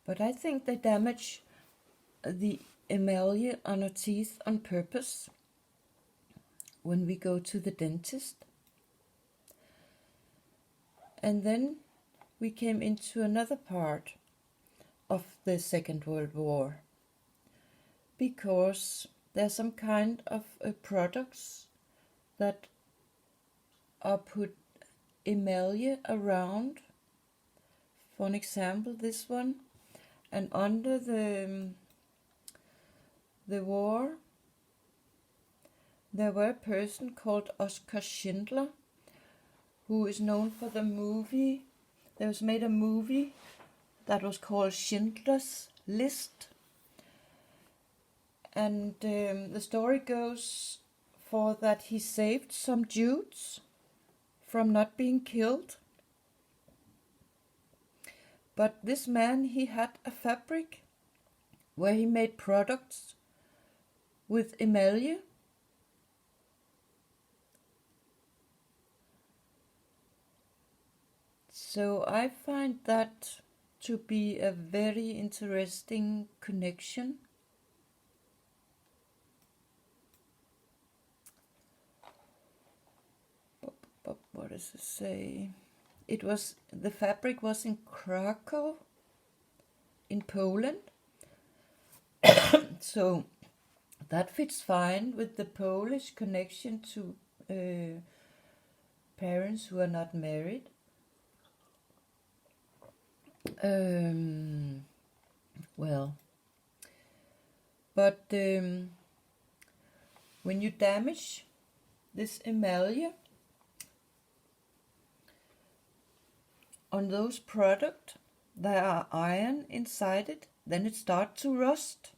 But I think they damage the email on our teeth on purpose when we go to the dentist. And then we came into another part of the Second World War, because there's some kind of products that are put email around. For an example, this one. And under the war, there were a person called Oskar Schindler, who is known for the movie. There was made a movie that was called Schindler's List. And the story goes for that he saved some Jews from not being killed. But this man, he had a fabric where he made products with email. So I find that to be a very interesting connection. What does it say? The fabric was in Krakow, in Poland. So that fits fine with the Polish connection to parents who are not married. But when you damage this email on those products, there are iron inside it, then it starts to rust.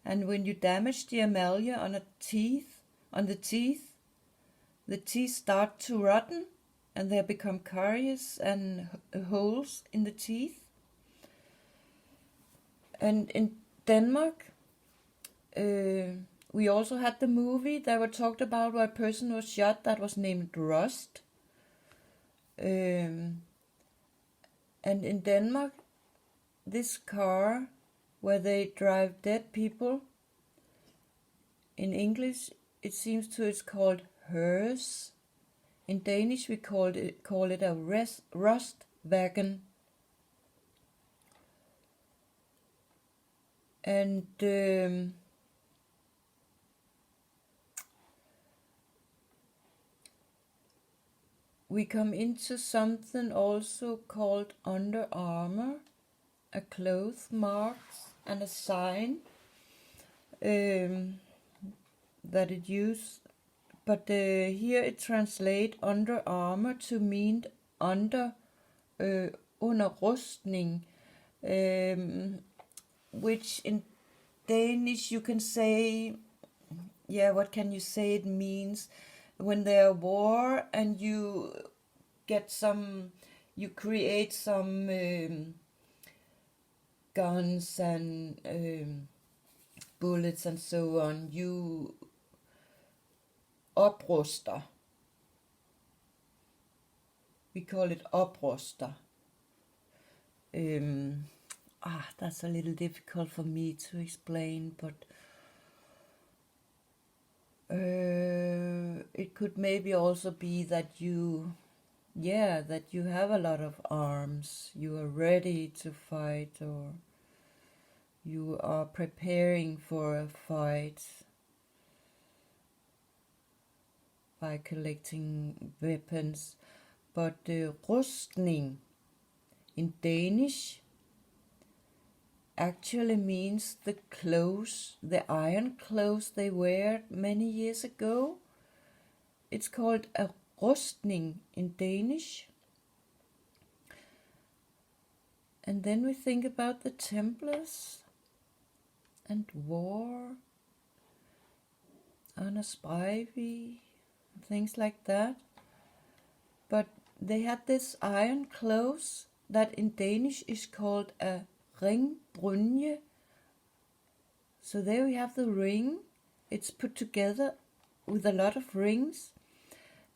And when you damage the email on the teeth, the teeth start to rotten, and they become caries and holes in the teeth. And in Denmark, we also had the movie that were talked about where a person was shot that was named Rust. And in Denmark, this car where they drive dead people, in English it seems to it's called hearse. In Danish we call it a rust wagon. And we come into something also called Under Armour, a cloth marks and a sign that it used. But here it translates Under Armour to mean under rustning, which in Danish you can say, what can you say it means? When there are war and you create some guns and bullets and so on, you opruster. We call it opruster. That's a little difficult for me to explain, but it could maybe also be that you have a lot of arms, you are ready to fight, or you are preparing for a fight by collecting weapons. But rustning in Danish actually means the clothes, the iron clothes they wear many years ago. It's called a rustning in Danish. And then we think about the Templars and war, Anders Breivik, things like that. But they had this iron clothes that in Danish is called a ringbrynje. So there we have the ring. It's put together with a lot of rings.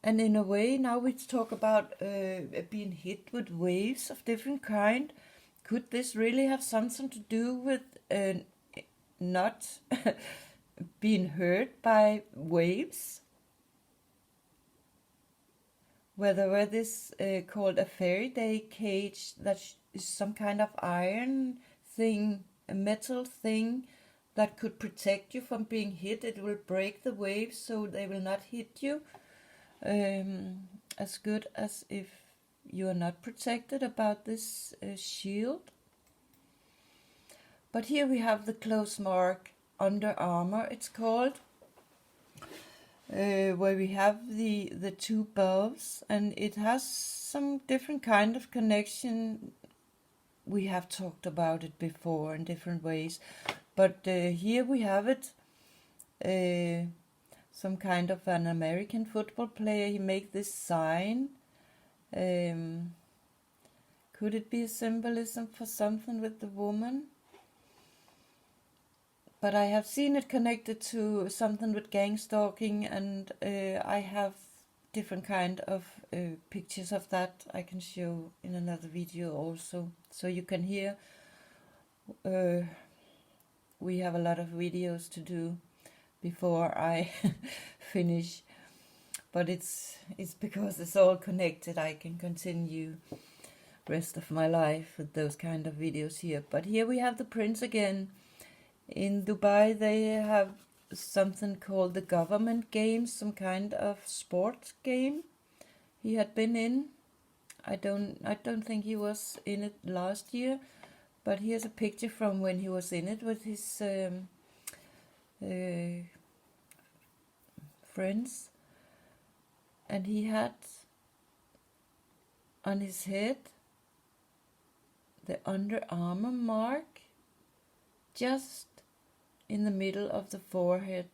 And in a way, now we talk about being hit with waves of different kind. could this really have something to do with not being hurt by waves? Whether this called a fairy day cage that is some kind of iron thing, a metal thing that could protect you from being hit. It will break the waves so they will not hit you, as good as if you are not protected about this shield. But here we have the close mark Under Armour, it's called, where we have the two bulbs, and it has some different kind of connection. We have talked about it before in different ways, but here we have it. Some kind of an American football player, he made this sign. Could it be a symbolism for something with the woman? But I have seen it connected to something with gang stalking, and I have different kind of pictures of that I can show in another video also. So you can hear, we have a lot of videos to do before I finish. But it's because it's all connected. I can continue rest of my life with those kind of videos here. But here we have the prince again. In Dubai they have something called the government games, some kind of sport game he had been in. I don't think he was in it last year, but here's a picture from when he was in it with his friends, and he had on his head the Under Armour mark just in the middle of the forehead.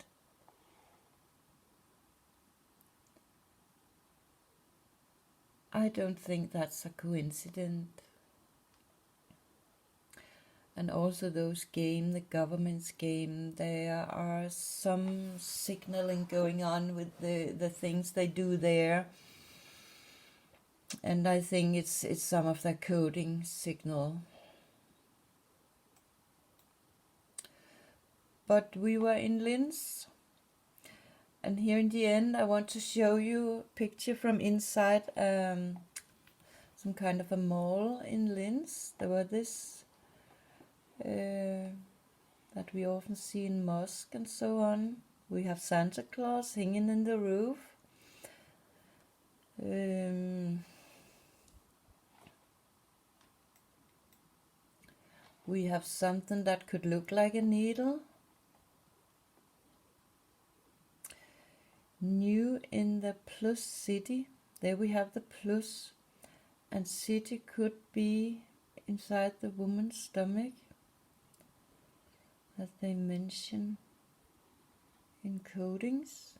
I don't think that's a coincidence. And also those games, the government's game, there are some signaling going on with the things they do there. And I think it's some of their coding signal. But we were in Linz, and here in the end I want to show you a picture from inside some kind of a mall in Linz. There were this that we often see in mosque and so on. We have Santa Claus hanging in the roof. We have something that could look like a needle. New in the plus city. There we have the plus, and city could be inside the woman's stomach, that they mention in codings.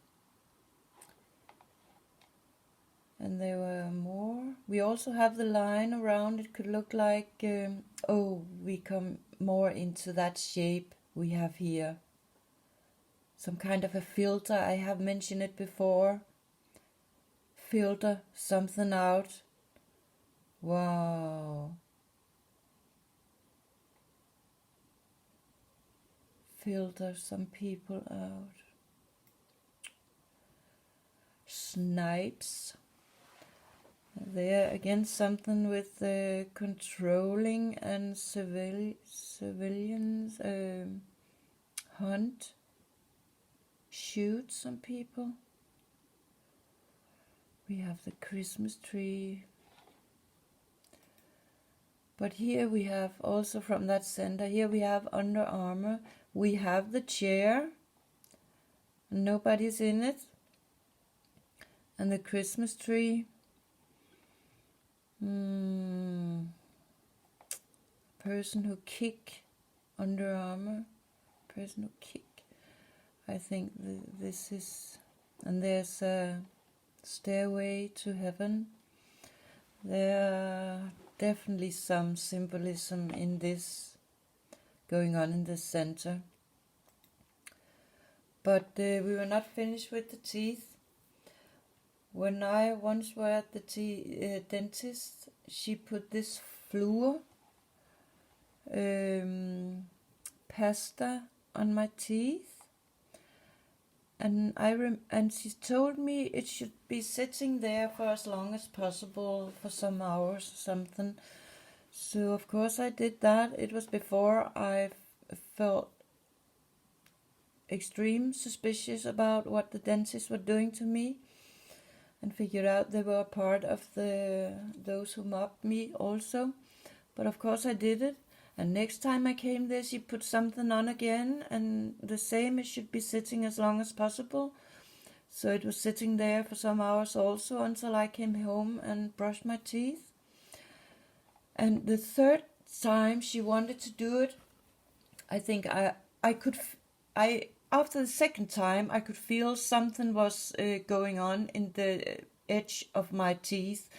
And there were more. We also have the line around. It could look like, we come more into that shape we have here. Some kind of a filter, I have mentioned it before. Filter something out. Wow. Filter some people out. Snipes. There again something with controlling and civilians, hunt, shoot some people. We have the Christmas tree. But here we have also from that center, here we have Under Armour. We have the chair. Nobody's in it. And the Christmas tree. Person who kick Under Armour. Person who kick. I think this is... And there's a stairway to heaven. There are definitely some symbolism in this going on in the center. But we were not finished with the teeth. When I once were at the dentist, she put this fluor pasta on my teeth, and and she told me it should be sitting there for as long as possible, for some hours or something. So of course I did that. It was before I felt extreme suspicious about what the dentists were doing to me, and figured out they were a part of those who mobbed me also. But of course I did it. And next time I came there, she put something on again, and the same, it should be sitting as long as possible. So it was sitting there for some hours also, until I came home and brushed my teeth. And the third time she wanted to do it, I think after the second time I could feel something was going on in the edge of my teeth.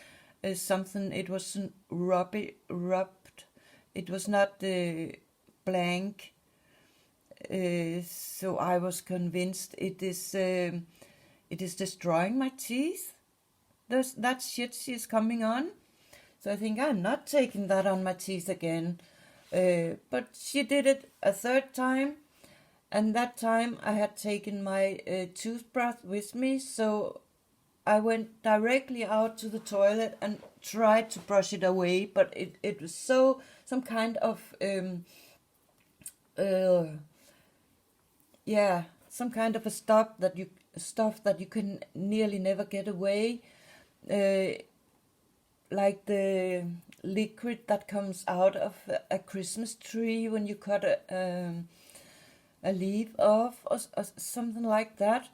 Something, it wasn't rubbed. It was not blank. So I was convinced it is destroying my teeth. That shit is coming on. So I think I'm not taking that on my teeth again. But she did it a third time, and that time I had taken my toothbrush with me, so I went directly out to the toilet and tried to brush it away, but it was some kind of some kind of a stuff that you can nearly never get away, like the liquid that comes out of a Christmas tree when you cut a leaf off, or something like that.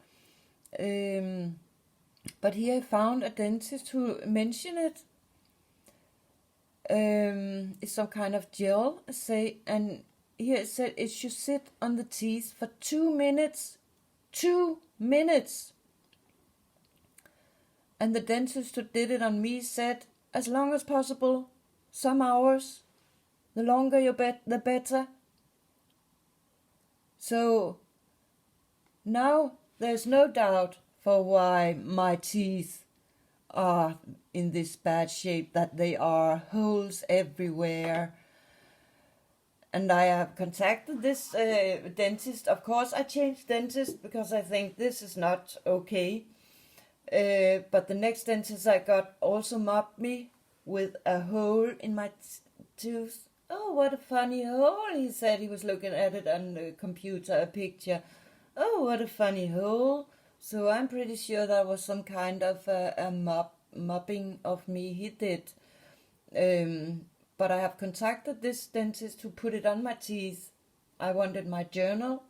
But here I found a dentist who mentioned it. It's some kind of gel, and here it said it should sit on the teeth for 2 minutes. 2 minutes! And the dentist who did it on me said, as long as possible, some hours. The longer the better. So now there's no doubt for why my teeth are in this bad shape that they are, holes everywhere. And I have contacted this dentist. Of course I changed dentist because I think this is not okay. But the next dentist I got also mobbed me with a hole in my tooth. Oh, what a funny hole, he said. He was looking at it on the computer, a picture. Oh, what a funny hole. So I'm pretty sure that was some kind of a mobbing of me he did. But I have contacted this dentist who put it on my teeth. I wanted my journal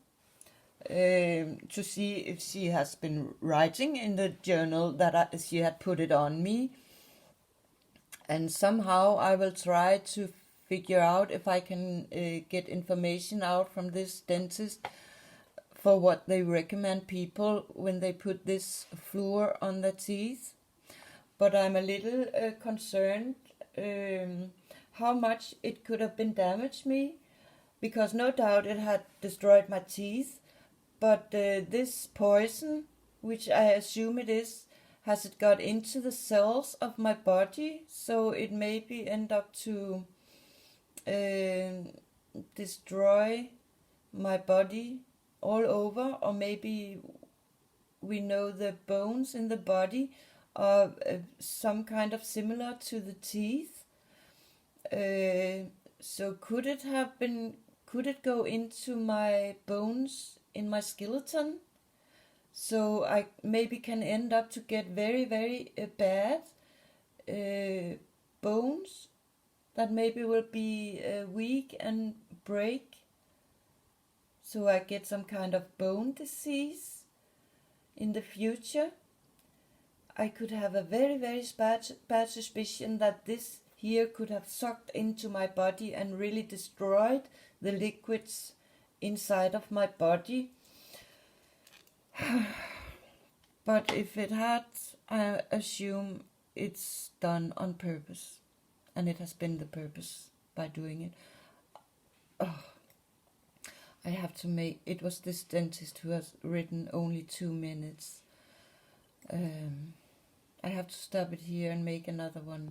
to see if she has been writing in the journal that she had put it on me. And somehow I will try to figure out if I can get information out from this dentist for what they recommend people when they put this fluor on their teeth. But I'm a little concerned how much it could have been damaged me, because no doubt it had destroyed my teeth, but this poison, which I assume it is, has it got into the cells of my body, so it maybe end up to destroy my body all over, or maybe we know the bones in the body are some kind of similar to the teeth. So could it go into my bones in my skeleton? So I maybe can end up to get very, very bad bones that maybe will be weak and break. So I get some kind of bone disease in the future. I could have a very, very bad suspicion that this here could have sucked into my body and really destroyed the liquids inside of my body. But if it had, I assume it's done on purpose, and it has been the purpose by doing it. Oh, I have to make, it was this dentist who has written only 2 minutes. I have to stop it here and make another one.